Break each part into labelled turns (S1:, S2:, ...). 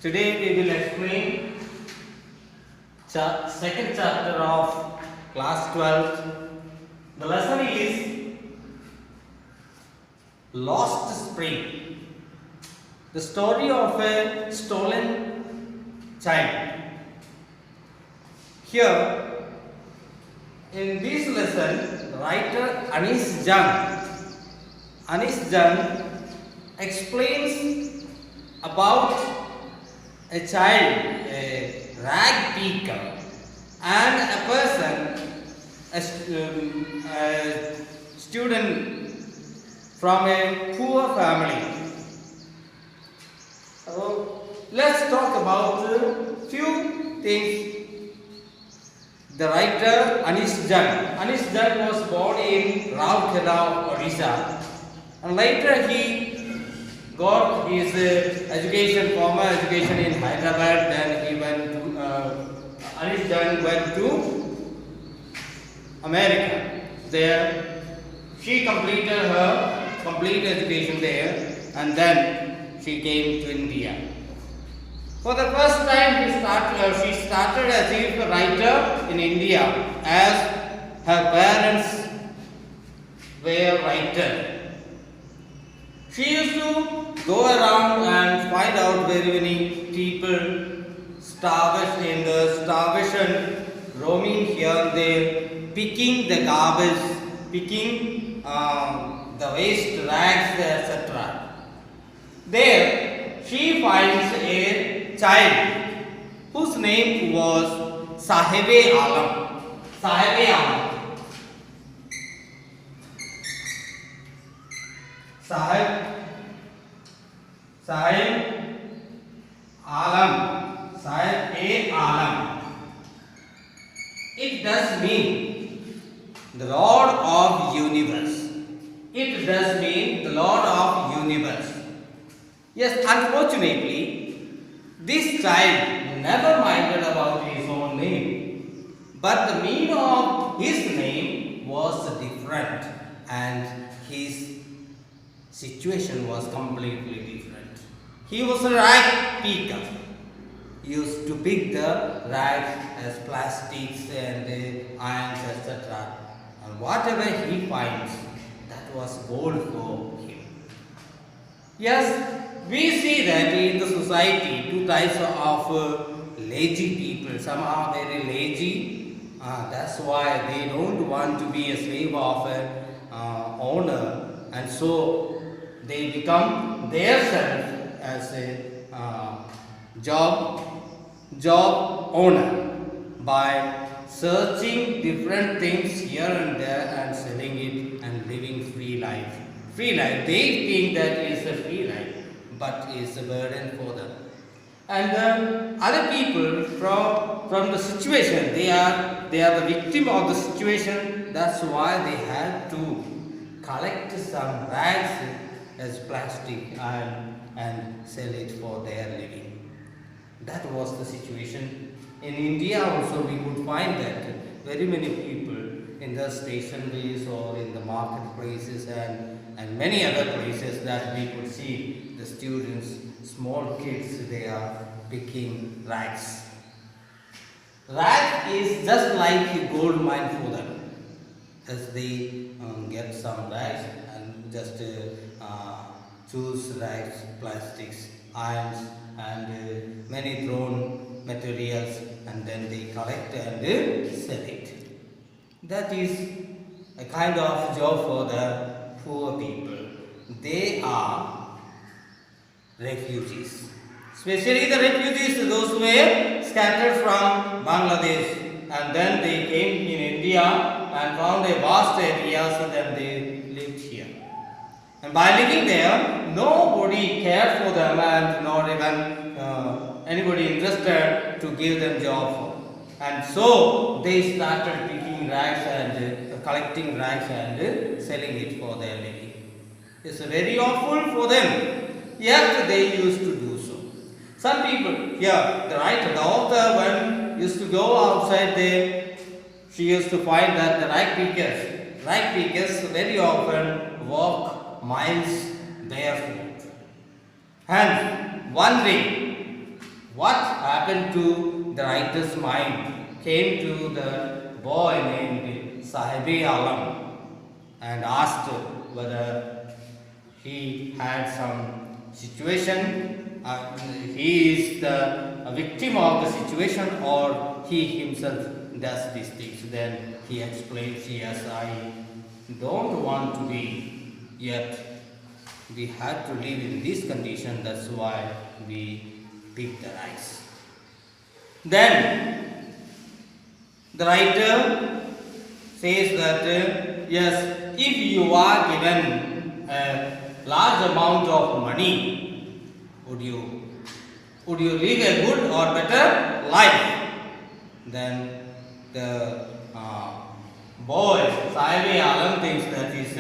S1: Today we will explain second chapter of class 12. The lesson is Lost Spring. The story of a stolen child. Here in this lesson, writer Anis Jung explains about a child, a rag picker, and a person, a student from a poor family. So let's talk about a few things. The writer Anis Jung was born in Rourkela, Odisha, and later he got his formal education in Hyderabad. Then he went to Anis Jung went to America. There she completed her complete education there, and then she came to India. For the first time, she started as a writer in India, as her parents were writers. She used to go around and find out very many people starvation, roaming here and there, picking the garbage, picking the waste rags, etc. There, she finds a child whose name was Sahibe Alam. Sahibe Alam. Sahib Alam. Sahib Alam. It does mean the Lord of Universe. It does mean the Lord of Universe. Yes, unfortunately, this child never minded about his own name, but the meaning of his name was different, and his situation was completely different. He was a rag picker. He used to pick the rags as plastics and irons, etc. And whatever he finds, that was gold for him. Yes, we see that in the society two types of lazy people. Some are very lazy. That's why they don't want to be a slave of an owner, and so they become themselves as a job owner by searching different things here and there and selling it and living free life. Free life. They think that is a free life, but it's a burden for them. And other people from the situation, they are the victim of the situation. That's why they had to collect some rags as plastic and sell it for their living. That was the situation. In India also we would find that very many people in the stationaries or in the marketplaces and many other places that we could see the students, small kids, they are picking rags. Rag is just like a gold mine for them, as they get some rags and just choose rags, plastics, irons, and many thrown materials, and then they collect and sell it. That is a kind of job for the poor people. They are refugees. Especially the refugees, those who were scattered from Bangladesh, and then they came in India and found a vast area, so then they lived here. And by living there, nobody cared for them, and not even anybody interested to give them job. And so they started picking rags and collecting rags and selling it for their living. It's very awful for them, yet they used to do so. Some people, here, the author, when used to go outside there, she used to find that the rag pickers very often walk miles barefoot. And one day, what happened to the writer's mind came to the boy named Sahibi Alam and asked whether he had some situation, he is the victim of the situation or he himself does these things. Then he explains, yes, I don't want to be, yet we had to live in this condition, that's why we pick the rice. Then the writer says that yes, if you are given a large amount of money, would you live a good or better life? Then the boy Sahibi Alam thinks that is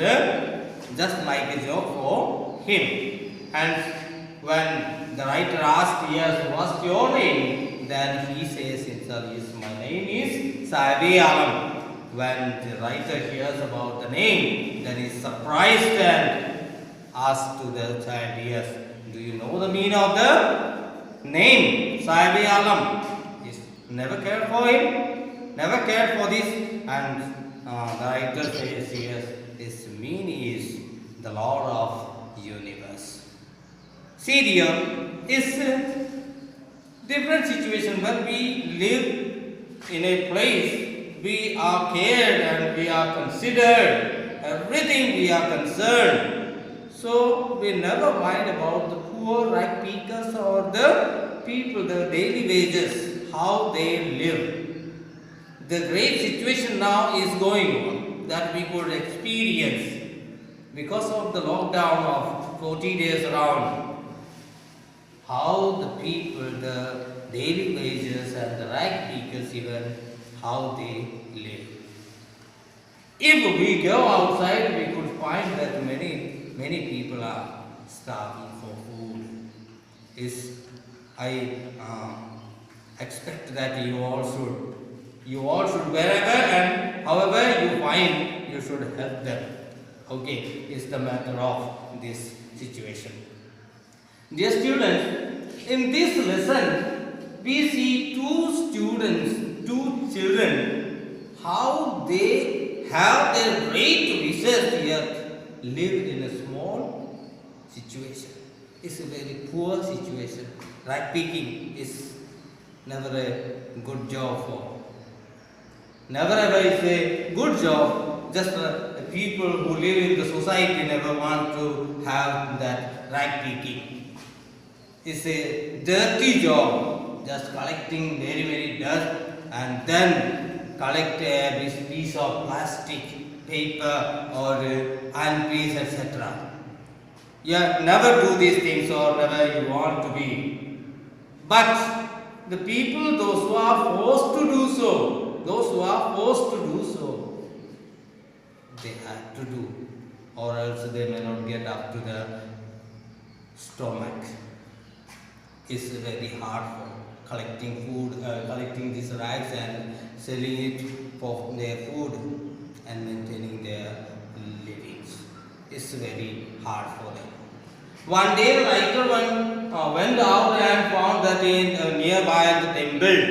S1: just like a joke for him. And when the writer asks, yes, what's your name? Then he says himself, yes, my name is Sahibi Alam. When the writer hears about the name, then he is surprised and asks to the child, yes, do you know the meaning of the name Sahibi Alam? He never cared for him, never cared for this. And the writer says, yes, his meaning is the Lord of universe. See dear, is different situation. When we live in a place, we are cared and we are considered, everything we are concerned. So we never mind about the poor rag pickers or the people, the daily wages, how they live. The great situation now is going on that we could experience because of the lockdown of 40 days around. How the people, the daily wages and the rag pickers even, how they live. If we go outside, we could find that many people are starving for food. I expect that you all should wherever and however you find, you should help them. Okay, is the matter of this situation. Dear students, in this lesson, we see two children, how they have their great wishes yet live in a small situation. It's a very poor situation. Rag picking is never a good job for. Never ever is a good job. Just people who live in the society never want to have that rag picking. It's a dirty job, just collecting very dust and then collect a piece of plastic, paper or iron piece, etc. Yeah, never do these things or never you want to be. But the people, those who are forced to do so, they have to do, or else they may not get up to the stomach. It's very hard for collecting food, collecting these rags and selling it for their food and maintaining their livings. It's very hard for them. One day the writer went out and found that in nearby the temple,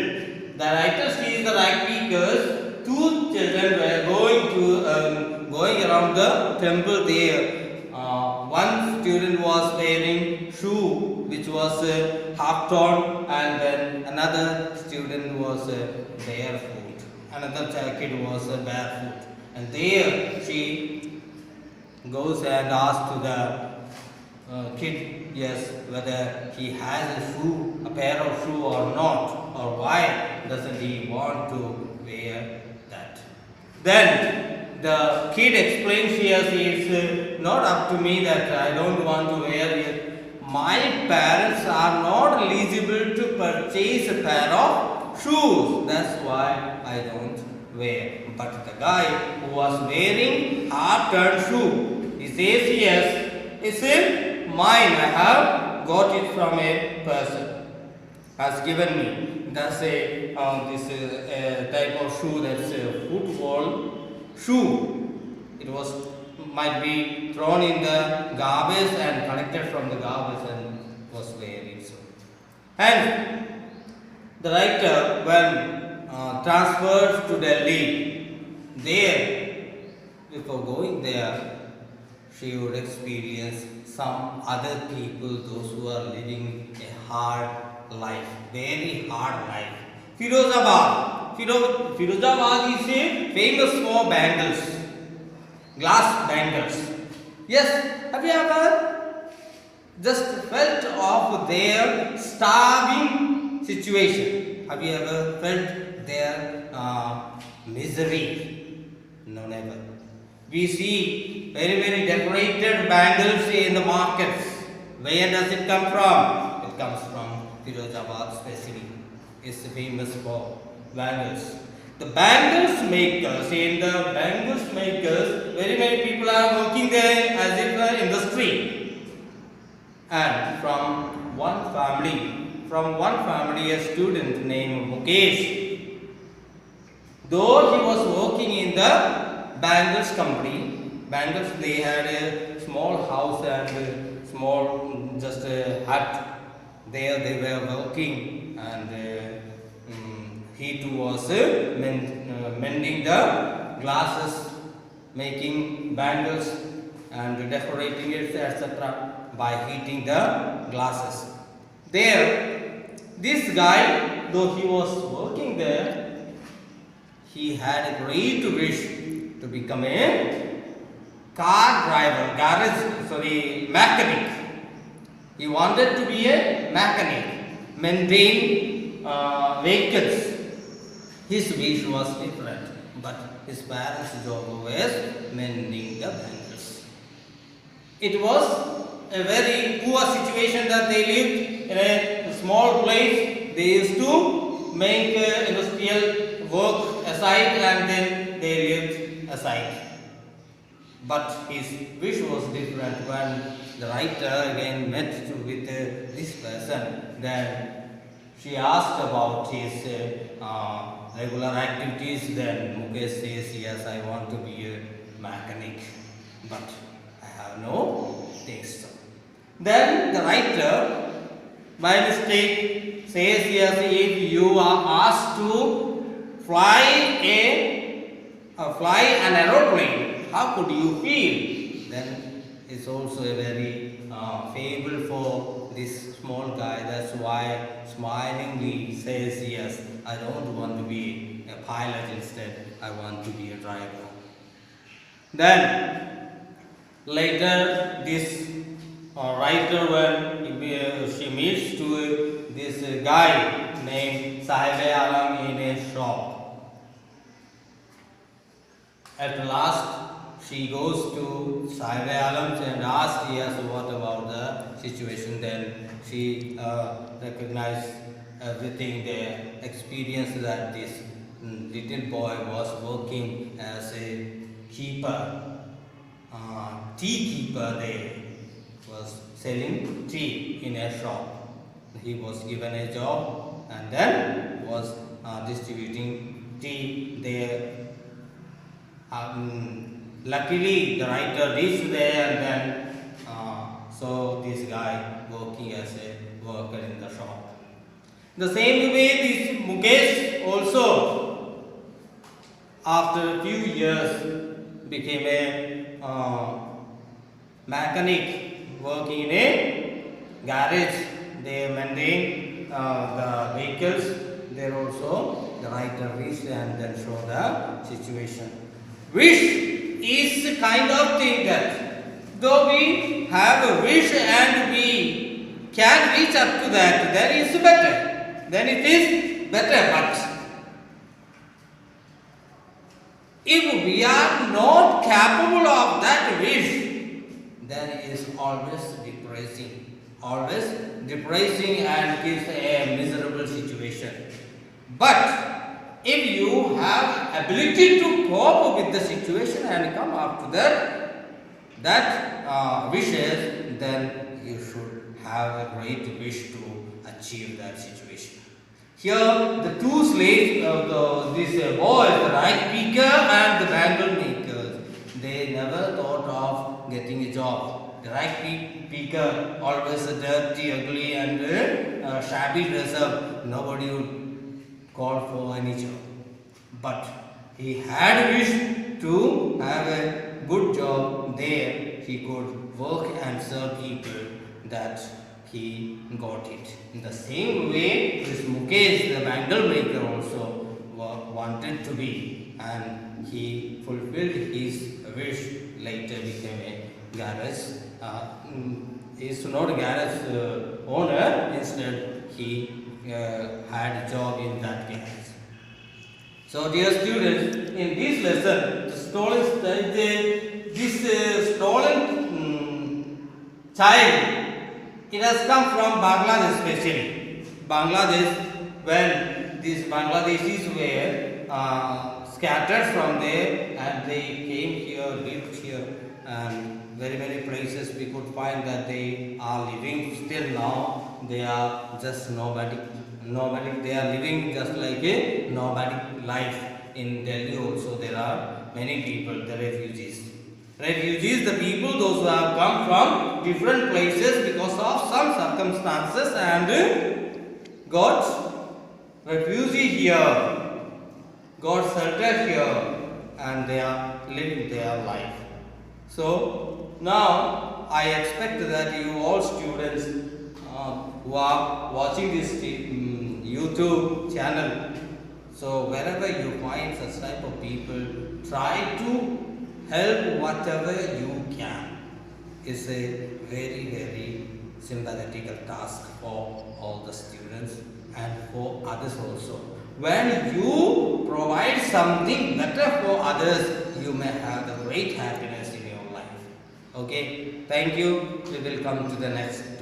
S1: the writer sees the rag pickers. Two children were going around the temple there. One student was wearing shoe which was half torn, and then another student was barefoot. Another kid was barefoot. And there she goes and asks to the kid, yes, whether he has a pair of shoe or not, or why doesn't he want to wear that. Then the kid explains, yes, it's not up to me that I don't want to wear it. My parents are not eligible to purchase a pair of shoes. That's why I don't wear. But the guy who was wearing half-turned shoe, he says, yes, it's mine. I have got it from a person, has given me. That's a type of shoe, that's a football shoe. It might be thrown in the garbage and collected from the garbage and was wearing so. And The writer, when transferred to Delhi, there, before going there, she would experience some other people, those who are living a hard life, very hard life. Firozabad. Firozabad is a famous for bangles, glass bangles. Yes, have you ever just felt of their starving situation? Have you ever felt their misery? No, never. We see very decorated bangles in the markets. Where does it come from? It comes from Firozabad especially. It's famous for bangles. The bangles makers, very many people are working there as if an industry. And from one family, a student named Mukesh, though he was working in the bangles company, bangles, they had a small house and small just a hut. There they were working, and he too was mending the glasses, making bangles and decorating it, etc. by heating the glasses. There, this guy, though he was working there, he had a great wish to become a mechanic. He wanted to be a mechanic, maintain vehicles. His wish was different, but his parents' job was mending the bangles. It was a very poor situation that they lived in a small place. They used to make industrial work aside, and then they lived aside. But his wish was different. When the writer again met with this person, then she asked about his regular activities. Then Mukesh says, yes, I want to be a mechanic, but I have no taste. Then the writer, by mistake, says, yes, if you are asked to fly an aeroplane, how could you feel? Then it's also a very fable for this small guy. That's why smilingly says, yes, I don't want to be a pilot, instead I want to be a driver. Then later this writer, when she meets to this guy named Sahib Alam in a shop. At last she goes to Sahib Alam and asks, yes, what about the situation? Then she recognized everything, the experience that this little boy was working as a keeper, tea keeper there, was selling tea in a shop. He was given a job and then was distributing tea there. Luckily, the writer reached there, and then saw this guy working as a worker in the shop. The same way, this Mukesh also, after a few years, became a mechanic working in a garage. They maintain the vehicles. There also, the writer reached and then show the situation. Wish is the kind of thing that though we have a wish and we can reach up to that, then it's better. Then it is better. But if we are not capable of that wish, then it is always depressing and gives a miserable situation. But if you have ability to cope with the situation and come up to that wishes, then you should have a great wish to achieve that situation. Here, the two slaves, this boy, the rag picker and the bangle makers, they never thought of getting a job. The rag picker, always a dirty, ugly and shabby dresser. Nobody would called for any job. But he had wished to have a good job there. He could work and serve people, that he got it. In the same way, this Mukesh, the bangle maker, also wanted to be, and he fulfilled his wish. Later became a garage. He is not a garage owner. Instead, he had a job in that garage. So, dear students, in this lesson, this stolen child, it has come from Bangladesh especially. Bangladesh, when these Bangladeshis were scattered from there and they came here, lived here, and very many places we could find that they are living still now. They are just nobody. They are living just like a nomadic life. In Delhi also there are many people, the refugees. Refugees, the people, those who have come from different places because of some circumstances and got refugee here, got shelter here, and they are living their life. So now I expect that you all students who are watching this YouTube channel, so wherever you find such type of people, try to help whatever you can. It's a very, very sympathetical task for all the students and for others also. When you provide something better for others, you may have the great happiness in your life. Okay, thank you. We will come to the next